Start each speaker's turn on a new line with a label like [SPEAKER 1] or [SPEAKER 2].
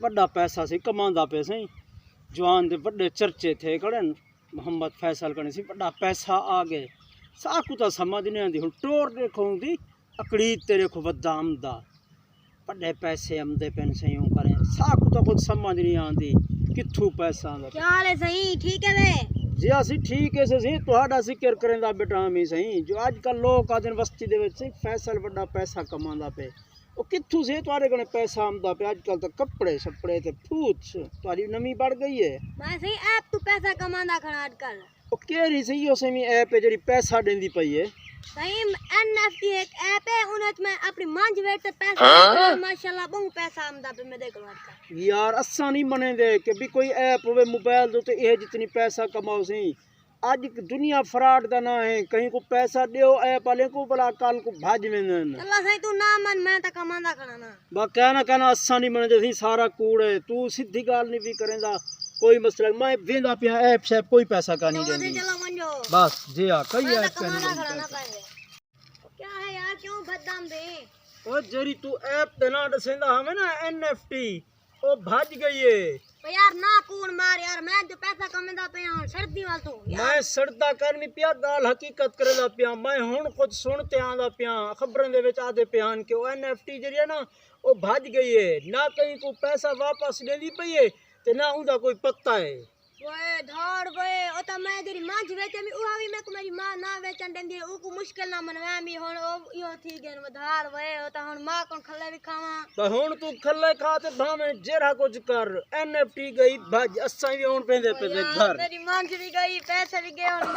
[SPEAKER 1] वड्डा पैसा सी कमांदा पे सही जवान दे वड्डे चर्चे थे कड़न मोहम्मद फैसल कने सी वड्डा पैसा आ गए साकू तो समझ नहीं आती हुण टोर देखो दी अकड़ीत तेरे को वड्डा आमदा वड्डे पैसे आमदे पेन सही करें साकू तो कुछ समझ नहीं आती कित्थू पैसा आंदा
[SPEAKER 2] क्या हाल है सही ठीक है वे
[SPEAKER 1] जी असी ठीक है सही तुहाडा जिक्र करेंदा बेटा हमी सही जो आजकल लोग आदन बस्ती दे विच फैसल वड्डा पैसा कमांदा पे ओ कित्थू से तुहाडे कने पैसा आमदा पे आजकल तो कपड़े छपड़े ते फूट तुहाडी नमी बढ़ गई है
[SPEAKER 2] मैं सही ऐप तू पैसा कमांदा खड़ा आजकल
[SPEAKER 1] ओ केरी सही ओसेमी ऐप है जेडी पैसा देंदी पई है
[SPEAKER 2] सही एनएफटी एक ऐप है उनत में अपनी मंज वेट ते पैसा माशाल्लाह बहुत पैसा आमदा पे मैं देख लो आजकल
[SPEAKER 1] यार असा नहीं मने दे कि भी कोई ऐप होवे मोबाइल दो ते ए जितनी पैसा कमाओ सही आज दुनिया फ्रॉड दा ना है कहीं को पैसा दियो ऐप वाले को भला कल को भाज वेंदन
[SPEAKER 2] अल्लाह सही तू ना मन मैं ता कमांदा खड़ा ना
[SPEAKER 1] बा कहना असा नहीं मने दे सारा कूड़ है तू सीधी गाल नहीं भी करेंदा कोई मसला मैं वेंदा पिया ऐप से कोई पैसा का नहीं देंदी
[SPEAKER 2] चलो मंजो
[SPEAKER 1] बस जी हां कई
[SPEAKER 2] मैं
[SPEAKER 1] ऐप
[SPEAKER 2] ता
[SPEAKER 1] का
[SPEAKER 2] कमांदा
[SPEAKER 1] नहीं
[SPEAKER 2] खड़ा ना
[SPEAKER 1] देंदी
[SPEAKER 2] पाए क्या है यार क्यों बदनाम दे
[SPEAKER 1] ओ जेरी तू ऐप ते ना दसेंदा हमें ना एनएफटी ओ भाज गई है
[SPEAKER 2] तो यार ना कून मार यार मैं जो पैसा कमांदा पे हूं सर्दी वाल तू
[SPEAKER 1] मैं सड़दा करनी पिया गाल हकीकत करेदा पिया मैं हुण कुछ सुनते आंदा पिया खबरां दे विच आदे पियान कि ओ एनएफटी जरी है ना ओ भाज गई है ना कहीं को पैसा वापस देंदी पई है ते ना उदा कोई पत्ता है
[SPEAKER 2] ओए धाड़ वे ओ ता मैं तेरी मां वेचे मी उहा भी मैं को मेरी मां ना वेचन देंदी ओ को मुश्किल ना मनवा मी हुन ओ यो थी गन धाड़ वे ओ ता हुन मां कोन खले भी खावा
[SPEAKER 1] तो हुण तू खले खा ते भावे जेरा कुछ कर एनएफटी गई भाज असा भी हुण पेंदे पे घर
[SPEAKER 2] मेरी मां भी गई पैसे भी गए हुन